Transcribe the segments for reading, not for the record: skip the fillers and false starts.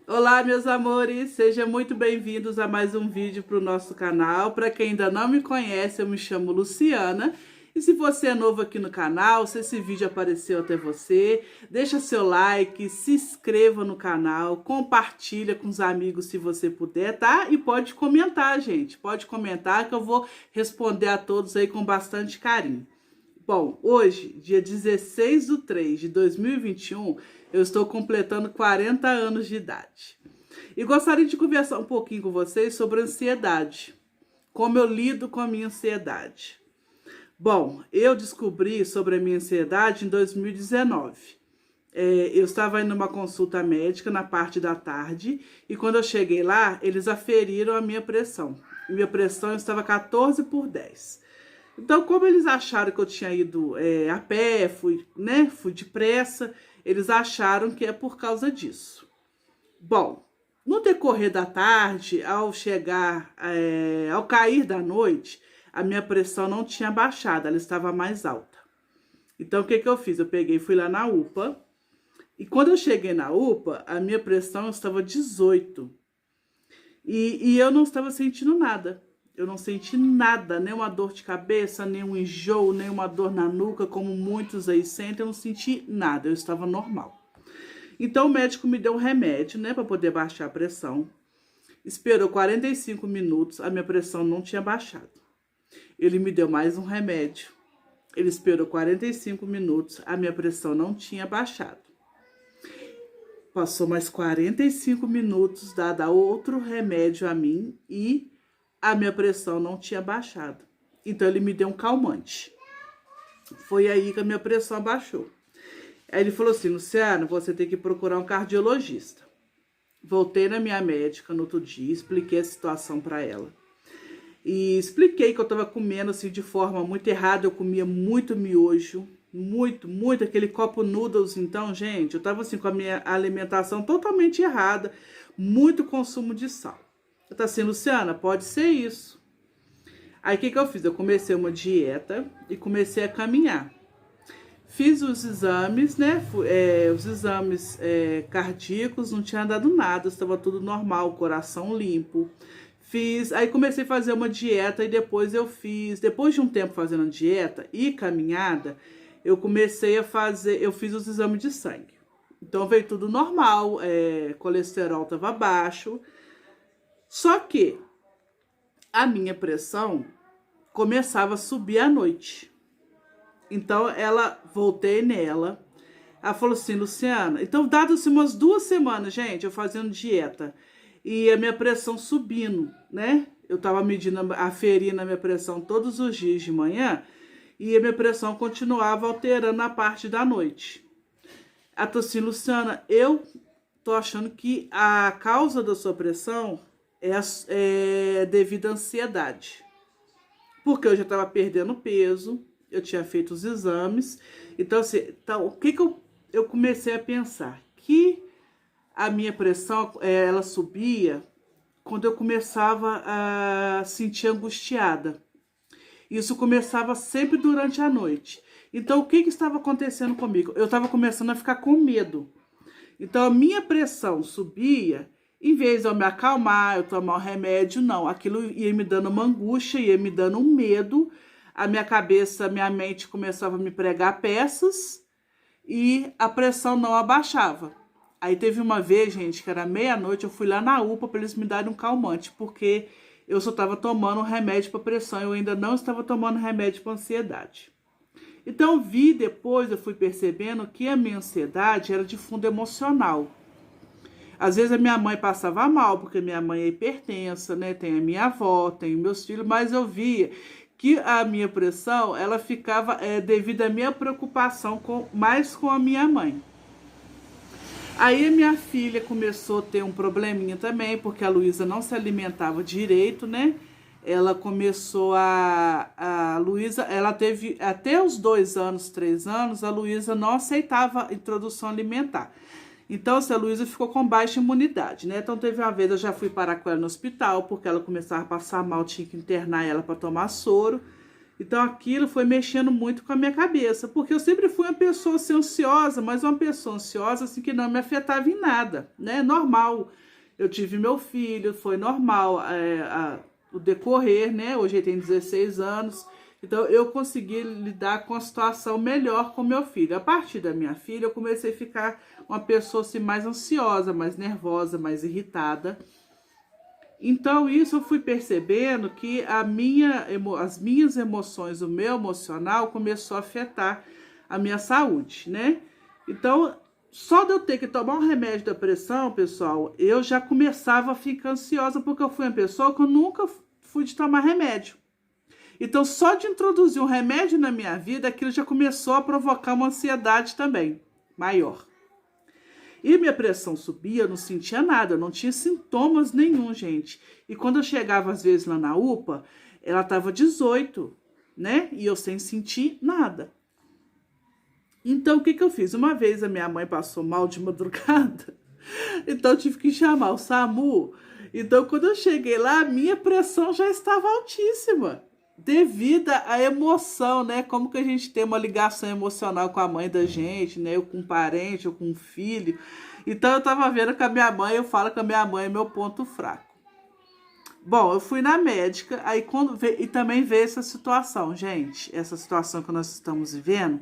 Olá, meus amores, sejam muito bem-vindos a mais um vídeo para o nosso canal. Para quem ainda não me conhece, eu me chamo Luciana. E se você é novo aqui no canal, se esse vídeo apareceu até você, deixa seu like, se inscreva no canal, compartilha com os amigos se você puder, tá? E pode comentar, gente, pode comentar que eu vou responder a todos aí com bastante carinho. Bom, hoje, dia 16 de 3 de 2021, eu estou completando 40 anos de idade. E gostaria de conversar um pouquinho com vocês sobre ansiedade. Como eu lido com a minha ansiedade. Bom, eu descobri sobre a minha ansiedade em 2019. Eu estava indo numa consulta médica na parte da tarde e quando eu cheguei lá, eles aferiram a minha pressão. Minha pressão estava 14/10. Então, como eles acharam que eu tinha ido a pé, fui depressa, eles acharam que é por causa disso. Bom, no decorrer da tarde, ao cair da noite, a minha pressão não tinha baixado, ela estava mais alta. Então, o que eu fiz? Eu peguei e fui lá na UPA, e quando eu cheguei na UPA, a minha pressão estava 18. E eu não estava sentindo nada. Eu não senti nada, nem uma dor de cabeça, nem um enjoo, nem uma dor na nuca, como muitos aí sentem. Eu não senti nada, eu estava normal. Então o médico me deu um remédio, né, para poder baixar a pressão. Esperou 45 minutos, a minha pressão não tinha baixado. Ele me deu mais um remédio. Ele esperou 45 minutos, a minha pressão não tinha baixado. Passou mais 45 minutos, dada outro remédio a mim e a minha pressão não tinha baixado. Então ele me deu um calmante. Foi aí que a minha pressão abaixou. Aí ele falou assim: Luciana, você tem que procurar um cardiologista. Voltei na minha médica no outro dia, expliquei a situação para ela. E expliquei que eu estava comendo assim de forma muito errada. Eu comia muito miojo, muito, aquele copo noodles. Então, gente, eu estava assim com a minha alimentação totalmente errada, muito consumo de sal. Eu tô assim, Luciana, pode ser isso. Aí o que eu fiz? Eu comecei uma dieta e comecei a caminhar. Fiz os exames, né? Os exames cardíacos, não tinha dado nada, estava tudo normal, coração limpo. Aí comecei a fazer uma dieta e depois depois de um tempo fazendo dieta e caminhada, eu fiz os exames de sangue. Então veio tudo normal, colesterol estava baixo. Só que a minha pressão começava a subir à noite. Então, voltei nela. Ela falou assim, Luciana... Então, dadas umas 2 semanas, gente, eu fazendo dieta. E a minha pressão subindo, né? Eu tava aferindo a minha pressão todos os dias de manhã. E a minha pressão continuava alterando na parte da noite. Ela falou assim, Luciana, eu tô achando que a causa da sua pressão é devido à ansiedade. Porque eu já estava perdendo peso, eu tinha feito os exames. Então, assim, o que eu comecei a pensar? Que a minha pressão, ela subia quando eu começava a sentir angustiada. Isso começava sempre durante a noite. Então, o que estava acontecendo comigo? Eu estava começando a ficar com medo. Então, a minha pressão subia. Em vez de eu me acalmar, eu tomar um remédio, não. Aquilo ia me dando uma angústia, ia me dando um medo. A minha cabeça, minha mente começava a me pregar peças e a pressão não abaixava. Aí teve uma vez, gente, que era meia-noite, eu fui lá na UPA para eles me darem um calmante, porque eu só estava tomando um remédio para pressão, eu ainda não estava tomando remédio para ansiedade. Então, depois eu fui percebendo que a minha ansiedade era de fundo emocional. Às vezes a minha mãe passava mal, porque minha mãe é hipertensa, né? Tem a minha avó, tem meus filhos, mas eu via que a minha pressão, ela ficava devido à minha preocupação mais com a minha mãe. Aí a minha filha começou a ter um probleminha também, porque a Luísa não se alimentava direito, né? Ela começou a Luísa, ela teve até os 2 anos, 3 anos, a Luísa não aceitava a introdução alimentar. Então, a Luísa ficou com baixa imunidade, né? Então, teve uma vez, eu já fui parar com ela no hospital, porque ela começava a passar mal, tinha que internar ela para tomar soro. Então aquilo foi mexendo muito com a minha cabeça, porque eu sempre fui uma pessoa assim, ansiosa, mas uma pessoa ansiosa assim que não me afetava em nada, né? Normal. Eu tive meu filho, foi normal o decorrer, né? Hoje ele tem 16 anos, então eu consegui lidar com a situação melhor com meu filho. A partir da minha filha, eu comecei a ficar uma pessoa assim, mais ansiosa, mais nervosa, mais irritada. Então, isso eu fui percebendo que as minhas emoções, o meu emocional começou a afetar a minha saúde, né? Então, só de eu ter que tomar um remédio da pressão, pessoal, eu já começava a ficar ansiosa, porque eu fui uma pessoa que eu nunca fui de tomar remédio. Então, só de introduzir um remédio na minha vida, aquilo já começou a provocar uma ansiedade também, maior. E minha pressão subia, eu não sentia nada, eu não tinha sintomas nenhum, gente. E quando eu chegava, às vezes, lá na UPA, ela tava 18, né? E eu sem sentir nada. Então, o que eu fiz? Uma vez a minha mãe passou mal de madrugada, então eu tive que chamar o SAMU. Então, quando eu cheguei lá, a minha pressão já estava altíssima, devido à emoção, né? Como que a gente tem uma ligação emocional com a mãe da gente, né? Ou com um parente, ou com um filho. Então, eu tava vendo com a minha mãe, eu falo que a minha mãe é meu ponto fraco. Bom, eu fui na médica, aí e também veio essa situação, gente, essa situação que nós estamos vivendo.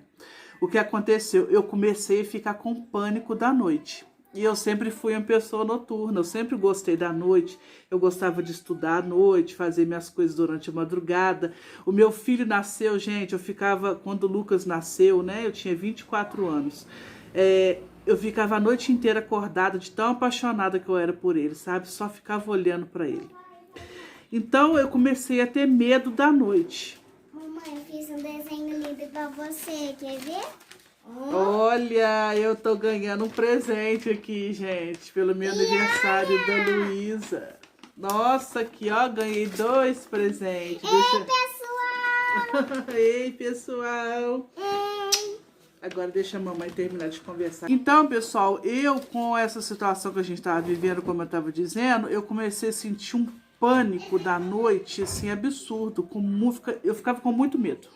O que aconteceu? Eu comecei a ficar com pânico da noite. E eu sempre fui uma pessoa noturna, eu sempre gostei da noite, eu gostava de estudar à noite, fazer minhas coisas durante a madrugada. O meu filho nasceu, gente, quando o Lucas nasceu, né, eu tinha 24 anos, eu ficava a noite inteira acordada, de tão apaixonada que eu era por ele, sabe? Só ficava olhando para ele. Então eu comecei a ter medo da noite. Mamãe, eu fiz um desenho lindo pra você, quer ver? Olha, eu tô ganhando um presente aqui, gente, pelo meu aniversário da Luísa. Nossa, aqui, ó, ganhei 2 presentes. Pessoal! Ei, pessoal! Ei! Agora deixa a mamãe terminar de conversar. Então, pessoal, eu com essa situação que a gente tava vivendo, como eu tava dizendo, eu comecei a sentir um pânico da noite, assim, absurdo. Eu ficava com muito medo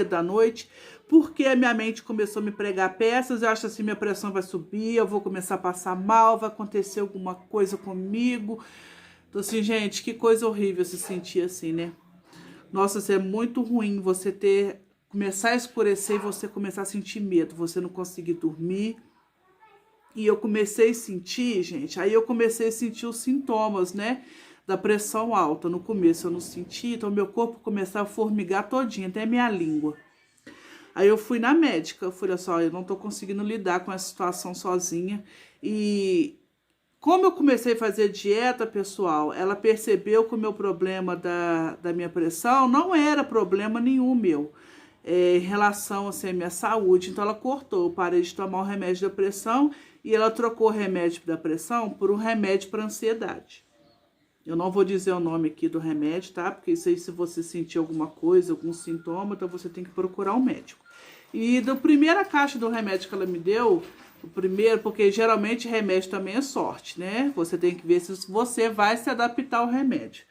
da noite, porque a minha mente começou a me pregar peças. Eu acho assim, minha pressão vai subir, eu vou começar a passar mal, vai acontecer alguma coisa comigo. Então, assim, gente, que coisa horrível se sentir assim, né? Nossa, isso é muito ruim, começar a escurecer e você começar a sentir medo, você não conseguir dormir. E eu comecei a sentir, gente, aí eu comecei a sentir os sintomas, né, da pressão alta. No começo eu não sentia, então meu corpo começava a formigar todinho, até minha língua. Aí eu fui na médica, eu falei assim, ó, eu não tô conseguindo lidar com essa situação sozinha. E como eu comecei a fazer dieta, pessoal, ela percebeu que o meu problema da minha pressão não era problema nenhum meu, em relação assim, à minha saúde. Então ela cortou, eu parei de tomar o remédio da pressão e ela trocou o remédio da pressão por um remédio para ansiedade. Eu não vou dizer o nome aqui do remédio, tá? Porque isso aí, se você sentir alguma coisa, algum sintoma, então você tem que procurar um médico. E da primeira caixa do remédio que ela me deu, o primeiro, porque geralmente remédio também é sorte, né? Você tem que ver se você vai se adaptar ao remédio.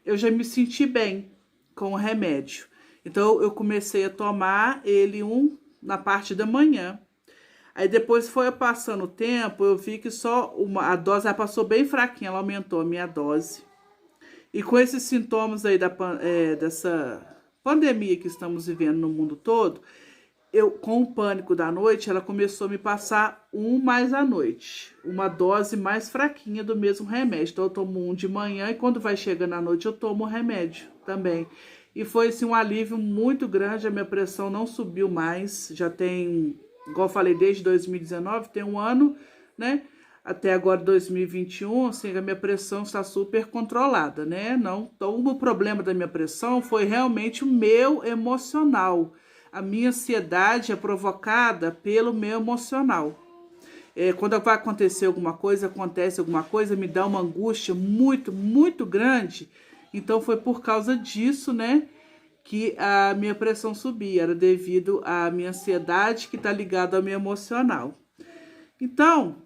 Eu já me senti bem com o remédio. Então, eu comecei a tomar ele na parte da manhã. Aí depois foi passando o tempo, eu vi que a dose ela passou bem fraquinha, ela aumentou a minha dose. E com esses sintomas aí dessa pandemia que estamos vivendo no mundo todo, com o pânico da noite, ela começou a me passar mais à noite. Uma dose mais fraquinha do mesmo remédio. Então eu tomo de manhã e quando vai chegando à noite eu tomo o remédio também. E foi assim, um alívio muito grande, a minha pressão não subiu mais, já tem... Igual eu falei, desde 2019, tem um ano, né? Até agora, 2021, assim, a minha pressão está super controlada, né? Então, o problema da minha pressão foi realmente o meu emocional. A minha ansiedade é provocada pelo meu emocional. Quando vai acontecer alguma coisa, me dá uma angústia muito, muito grande. Então, foi por causa disso, né? Que a minha pressão subia, era devido à minha ansiedade que está ligada ao meu emocional. Então,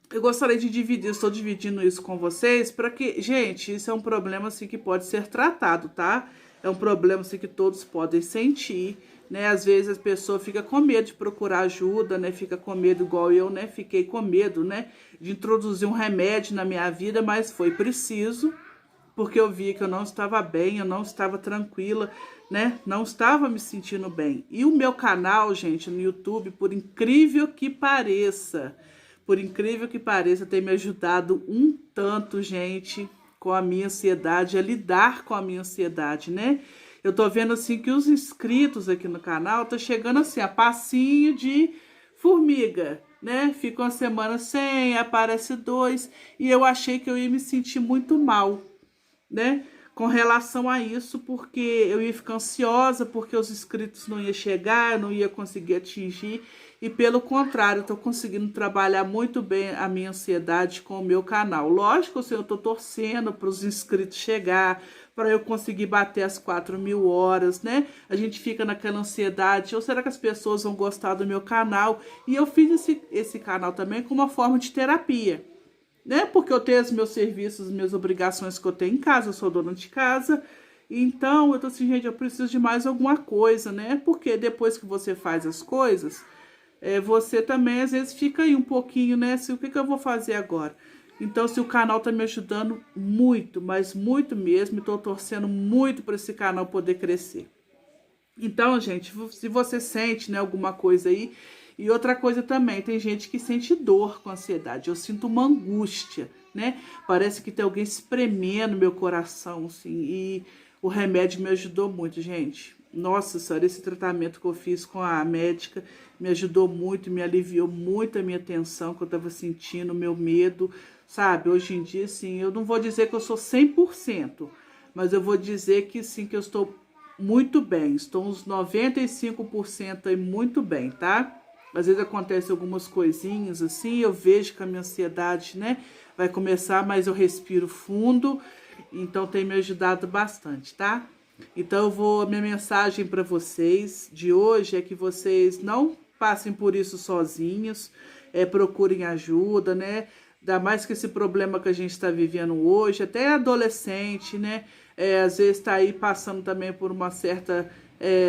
eu gostaria de estou dividindo isso com vocês, para que, gente, isso é um problema assim que pode ser tratado, tá? é um problema assim, que todos podem sentir, né? Às vezes a pessoa fica com medo de procurar ajuda, né? Fica com medo, igual eu, né? Fiquei com medo, né? De introduzir um remédio na minha vida, mas foi preciso, porque eu vi que eu não estava bem, eu não estava tranquila, né? Não estava me sentindo bem. E o meu canal, gente, no YouTube, por incrível que pareça, tem me ajudado um tanto, gente, com a minha ansiedade, a lidar com a minha ansiedade, né? Eu tô vendo, assim, que os inscritos aqui no canal tá chegando, assim, a passinho de formiga, né? Fica uma semana sem, aparece 2, e eu achei que eu ia me sentir muito mal, né? Com relação a isso, porque eu ia ficar ansiosa, porque os inscritos não iam chegar, eu não ia conseguir atingir, e pelo contrário, eu tô conseguindo trabalhar muito bem a minha ansiedade com o meu canal. Lógico, assim, eu tô torcendo para os inscritos chegar, para eu conseguir bater as 4.000 horas, né? A gente fica naquela ansiedade, ou será que as pessoas vão gostar do meu canal? E eu fiz esse canal também como uma forma de terapia, né? Porque eu tenho os meus serviços, as minhas obrigações que eu tenho em casa, eu sou dona de casa, então eu tô assim, gente, eu preciso de mais alguma coisa, né? Porque depois que você faz as coisas, você também às vezes fica aí um pouquinho, né? O que eu vou fazer agora? Então, se o canal tá me ajudando muito, mas muito mesmo, estou torcendo muito para esse canal poder crescer. Então, gente, se você sente, né, alguma coisa aí, e outra coisa também, tem gente que sente dor com ansiedade. Eu sinto uma angústia, né? Parece que tem alguém espremendo meu coração, assim, e o remédio me ajudou muito, gente. Nossa senhora, esse tratamento que eu fiz com a médica me ajudou muito, me aliviou muito a minha tensão que eu tava sentindo, o meu medo, sabe? Hoje em dia, assim, eu não vou dizer que eu sou 100%, mas eu vou dizer que sim, que eu estou muito bem, estou uns 95% aí muito bem, tá? Às vezes acontece algumas coisinhas assim, eu vejo que a minha ansiedade, né, vai começar, mas eu respiro fundo, então tem me ajudado bastante, tá? Então a minha mensagem para vocês de hoje é que vocês não passem por isso sozinhos, procurem ajuda, né? Ainda mais que esse problema que a gente está vivendo hoje, até adolescente, né? Às vezes está aí passando também por uma certa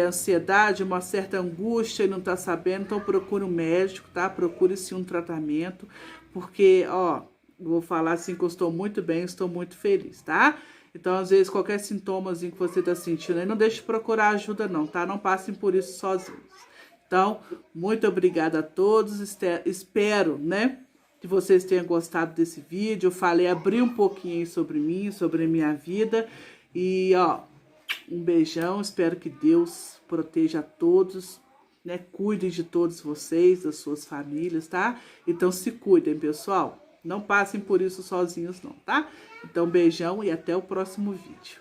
ansiedade, uma certa angústia e não está sabendo, então procure um médico, tá? Procure sim um tratamento, porque, ó, vou falar assim que eu estou muito bem, estou muito feliz, tá? Então, às vezes, qualquer sintomazinho que você está sentindo aí, não deixe de procurar ajuda não, tá? Não passem por isso sozinhos. Então, muito obrigada a todos, espero, né, que vocês tenham gostado desse vídeo. Eu falei, abri um pouquinho sobre mim, sobre a minha vida. E, ó, um beijão, espero que Deus proteja a todos, né? Cuide de todos vocês, das suas famílias, tá? Então se cuidem, pessoal. Não passem por isso sozinhos não, tá? Então beijão e até o próximo vídeo.